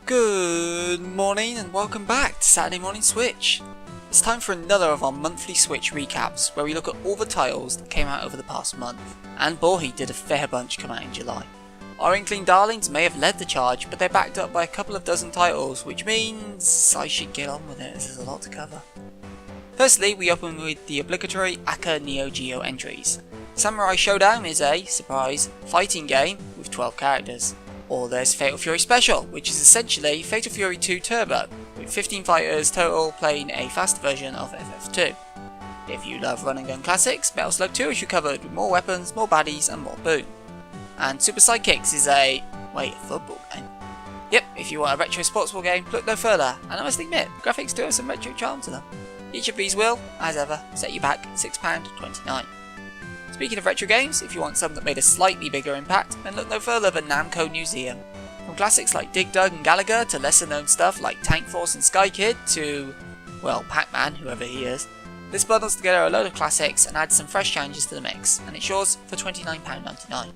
Good morning and welcome back to Saturday Morning Switch. It's time for another of our monthly Switch recaps where we look at all the titles that came out over the past month. And boy, did a fair bunch come out in July. Our Inkling darlings may have led the charge, but they're backed up by a couple of dozen titles, which means I should get on with it as there's a lot to cover. Firstly, we open with the obligatory Aka Neo Geo entries. Samurai Showdown is a, surprise, fighting game with 12 characters. Or there's Fatal Fury Special, which is essentially Fatal Fury 2 Turbo, with 15 fighters total playing a fast version of FF2. If you love run and gun classics, Metal Slug 2 is you covered with more weapons, more baddies and more boom. And Super Sidekicks is a football game. Yep, if you want a retro sports ball game, look no further, and I must admit, graphics do have some retro charm to them. Each of these will, as ever, set you back £6.29. Speaking of retro games, if you want some that made a slightly bigger impact, then look no further than Namco Museum. From classics like Dig Dug and Gallagher to lesser known stuff like Tank Force and Sky Kid to, well, Pac-Man, whoever he is, this bundles together a load of classics and adds some fresh changes to the mix, and it's yours for £29.99.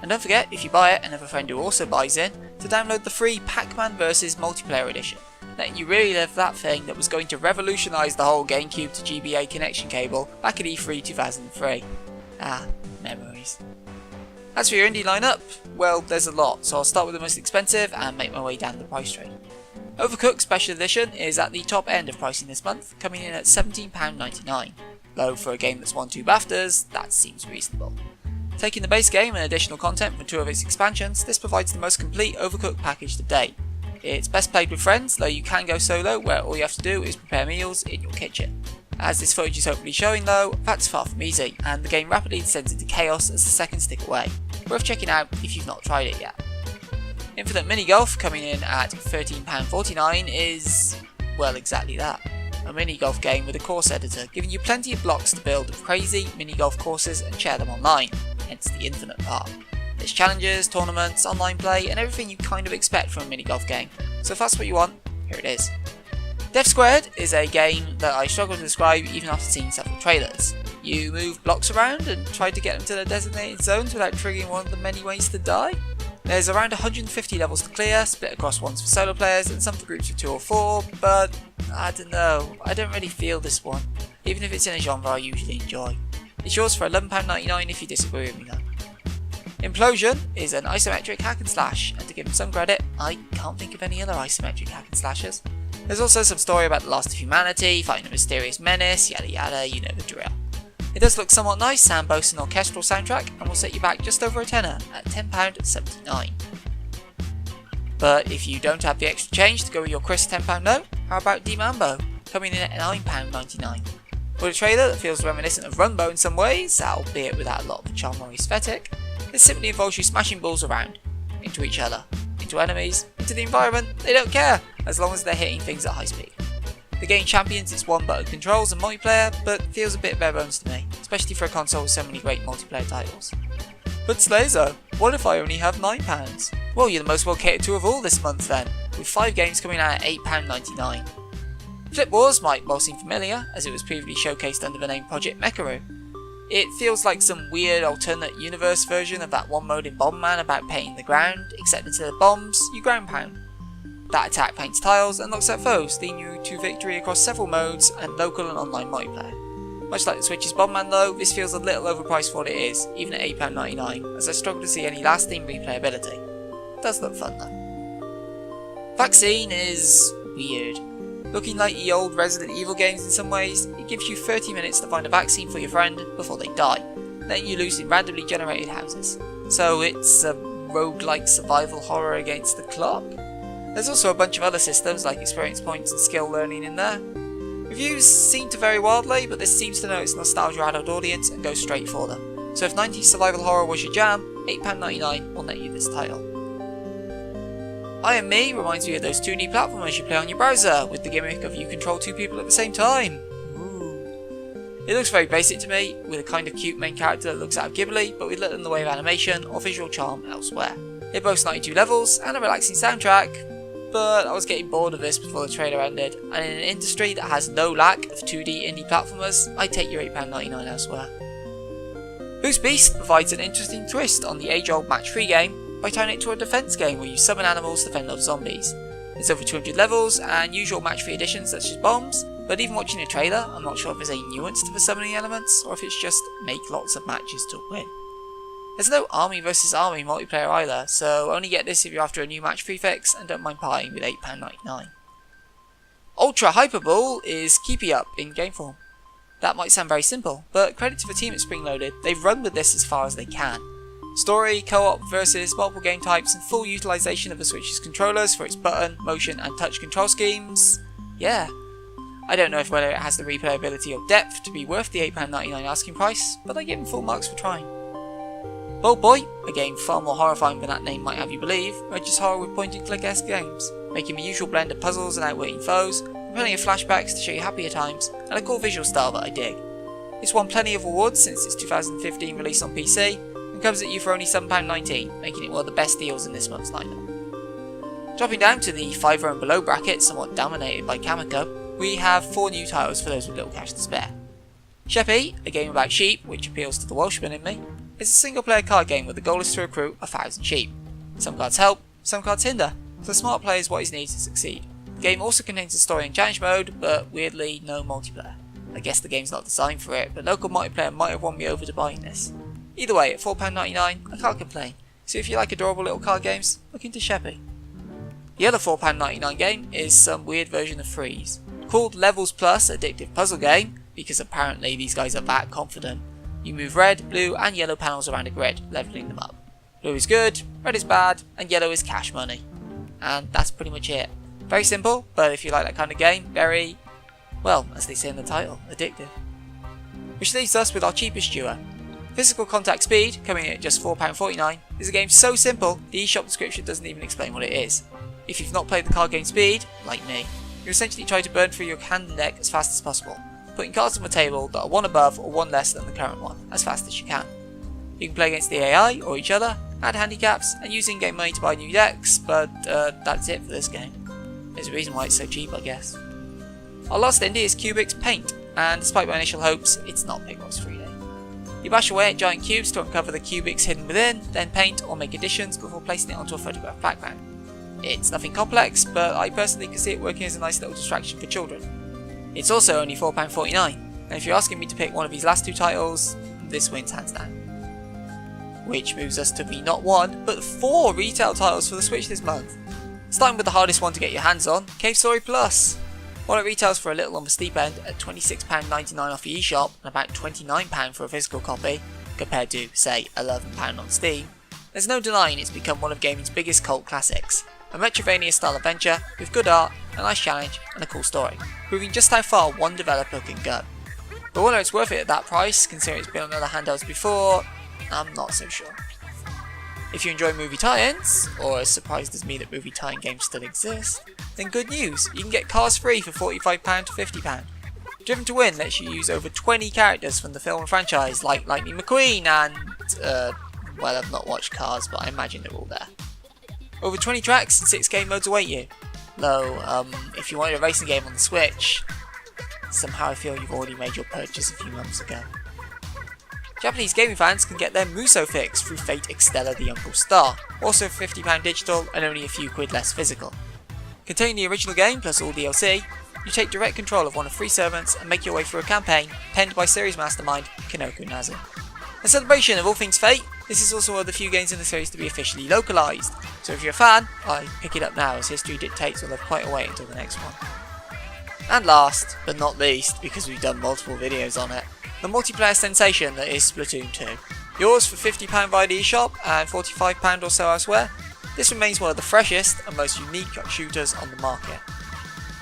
And don't forget, if you buy it and have a friend who also buys in, to download the free Pac-Man vs Multiplayer Edition, letting you really live that thing that was going to revolutionise the whole GameCube to GBA connection cable back at E3 2003. Ah, memories. As for your indie lineup, well, there's a lot, so I'll start with the most expensive and make my way down the price tree. Overcooked Special Edition is at the top end of pricing this month, coming in at £17.99. Though for a game that's won 2 BAFTAs, that seems reasonable. Taking the base game and additional content from 2 of its expansions, this provides the most complete Overcooked package to date. It's best played with friends, though you can go solo, where all you have to do is prepare meals in your kitchen. As this footage is hopefully showing though, that's far from easy, and the game rapidly descends into chaos as the seconds tick away. Worth checking out if you've not tried it yet. Infinite Minigolf, coming in at £13.49, is, well, exactly that. A minigolf game with a course editor, giving you plenty of blocks to build crazy minigolf courses and share them online, hence the infinite part. There's challenges, tournaments, online play, and everything you kind of expect from a minigolf game, so if that's what you want, here it is. Death Squared is a game that I struggle to describe even after seeing several trailers. You move blocks around and try to get them to their designated zones without triggering one of the many ways to die. There's around 150 levels to clear, split across ones for solo players and some for groups of 2 or 4, but I don't know, I don't really feel this one, even if it's in a genre I usually enjoy. It's yours for £11.99 if you disagree with me though. Implosion is an isometric hack and slash, and to give him some credit, I can't think of any other isometric hack and slashers. There's also some story about the loss of humanity, fighting a mysterious menace, yada yada, you know the drill. It does look somewhat nice and boasts an orchestral soundtrack and will set you back just over a tenner at £10.79. But if you don't have the extra change to go with your crisp £10 note, how about Mambo, coming in at £9.99. With a trailer that feels reminiscent of Runbow in some ways, albeit without a lot of the charm or aesthetic, it simply involves you smashing balls around, into each other, into enemies, into the environment, they don't care, as long as they're hitting things at high speed. The game champions its one-button controls and multiplayer, but feels a bit bare bones to me, especially for a console with so many great multiplayer titles. But Slazo, what if I only have £9? Well, you're the most well catered to of all this month then, with 5 games coming out at £8.99. Flip Wars might well seem familiar, as it was previously showcased under the name Project Mekaru. It feels like some weird alternate universe version of that one mode in Bomberman about painting the ground, except instead of bombs, you ground pound. That attack paints tiles and knocks out foes, leading you to victory across several modes and local and online multiplayer. Much like the Switch's Bomberman though, this feels a little overpriced for what it is, even at £8.99, as I struggle to see any lasting replayability. It does look fun though. Vaccine is weird. Looking like the old Resident Evil games in some ways, it gives you 30 minutes to find a vaccine for your friend before they die, letting you loose in randomly generated houses. So it's a roguelike survival horror against the clock? There's also a bunch of other systems like experience points and skill learning in there. Reviews seem to vary wildly, but this seems to know its nostalgia adult audience and goes straight for them. So if 90s survival horror was your jam, £8.99 will net you this title. I Am Me reminds me of those 2D platformers you play on your browser, with the gimmick of you control 2 people at the same time. Ooh. It looks very basic to me, with a kind of cute main character that looks out of Ghibli, but with little in the way of animation or visual charm elsewhere. It boasts 92 levels and a relaxing soundtrack, but I was getting bored of this before the trailer ended, and in an industry that has no lack of 2D indie platformers, I'd take your £8.99 elsewhere. Boost Beast provides an interesting twist on the age-old match-3 game by turning it to a defense game where you summon animals to fend off zombies. There's over 200 levels and usual match 3 additions such as bombs, but even watching a trailer, I'm not sure if there's any nuance to the summoning elements or if it's just make lots of matches to win. There's no army versus army multiplayer either, so only get this if you're after a new match prefix and don't mind paying with £8.99. Ultra Hyperball is keepy up in game form. That might sound very simple, but credit to the team at Springloaded, they've run with this as far as they can. Story, co-op versus multiple game types and full utilisation of the Switch's controllers for its button, motion and touch control schemes. Yeah. I don't know whether it has the replayability or depth to be worth the £8.99 asking price, but I give them full marks for trying. Bulbware, a game far more horrifying than that name might have you believe, merges horror with point-and-click-esque games, making the usual blend of puzzles and outwitting foes, with plenty of flashbacks to show you happier times, and a cool visual style that I dig. It's won plenty of awards since its 2015 release on PC, and comes at you for only £7.19, making it one of the best deals in this month's lineup. Dropping down to the £5 and below bracket, somewhat dominated by Namco, we have 4 new titles for those with little cash to spare. Shephy, a game about sheep, which appeals to the Welshman in me, is a single player card game where the goal is to recruit 1,000 sheep. Some cards help, some cards hinder, so the smart player is what is needed to succeed. The game also contains a story and challenge mode, but weirdly no multiplayer. I guess the game's not designed for it, but local multiplayer might have won me over to buying this. Either way, at £4.99 I can't complain, so if you like adorable little card games, look into Shephy. The other £4.99 game is some weird version of Freeze. Called Levels Plus Addictive Puzzle Game, because apparently these guys are that confident. You move red, blue and yellow panels around a grid, levelling them up. Blue is good, red is bad, and yellow is cash money. And that's pretty much it. Very simple, but if you like that kind of game, very, well, as they say in the title, addictive. Which leaves us with our cheapest duo. Physical Contact Speed, coming in at just £4.49, is a game so simple, the eShop description doesn't even explain what it is. If you've not played the card game Speed, like me, you essentially try to burn through your hand deck as fast as possible, putting cards on the table that are one above or one less than the current one, as fast as you can. You can play against the AI or each other, add handicaps, and use in-game money to buy new decks, but that's it for this game. There's a reason why it's so cheap, I guess. Our last indie is Qbics Paint, and despite my initial hopes, it's not Big Box 3D. You bash away at giant cubes to uncover the Qbics hidden within, then paint or make additions before placing it onto a photograph background. It's nothing complex, but I personally can see it working as a nice little distraction for children. It's also only £4.49, and if you're asking me to pick one of these last 2 titles, this wins hands down. Which moves us to the not 1, but 4 retail titles for the Switch this month. Starting with the hardest one to get your hands on, Cave Story Plus. While it retails for a little on the steep end at £26.99 off the eShop and about £29 for a physical copy, compared to, say, £11 on Steam, there's no denying it's become one of gaming's biggest cult classics. A Metroidvania-style adventure with good art, a nice challenge, and a cool story, proving just how far one developer can go. But whether it's worth it at that price, considering it's been on other handhelds before, I'm not so sure. If you enjoy movie tie-ins, or as surprised as me that movie tie-in games still exist, then good news, you can get Cars free for £45 to £50. Driven to Win lets you use over 20 characters from the film and franchise, like Lightning McQueen and, well, I've not watched Cars, but I imagine they're all there. Over 20 tracks and 6 game modes await you. Though, if you wanted a racing game on the Switch, somehow I feel you've already made your purchase a few months ago. Japanese gaming fans can get their Muso fix through Fate Extella the Umbral Star, also for £50 digital and only a few quid less physical. Containing the original game plus all DLC, you take direct control of one of 3 servants and make your way through a campaign penned by series mastermind Kanoko Nazu. A celebration of all things Fate, this is also one of the few games in the series to be officially localised, so if you're a fan, I pick it up now as history dictates we'll have quite a wait until the next one. And last, but not least, because we've done multiple videos on it, the multiplayer sensation that is Splatoon 2. Yours for £50 via the eShop and £45 or so elsewhere, this remains one of the freshest and most unique shooters on the market.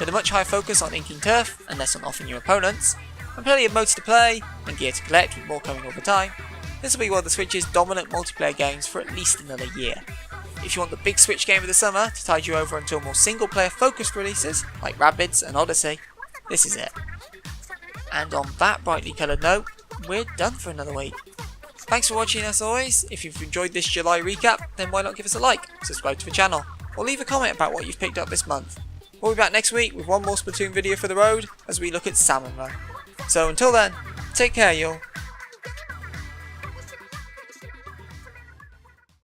With a much higher focus on inking turf and less on offing your opponents, and plenty of modes to play and gear to collect with more coming all the time, this will be one of the Switch's dominant multiplayer games for at least another year. If you want the big Switch game of the summer to tide you over until more single player focused releases like Rabbids and Odyssey, this is it. And on that brightly coloured note, we're done for another week. Thanks for watching as always. If you've enjoyed this July recap, then why not give us a like, subscribe to the channel, or leave a comment about what you've picked up this month. We'll be back next week with one more Splatoon video for the road as we look at Salmon Run. So until then, take care y'all.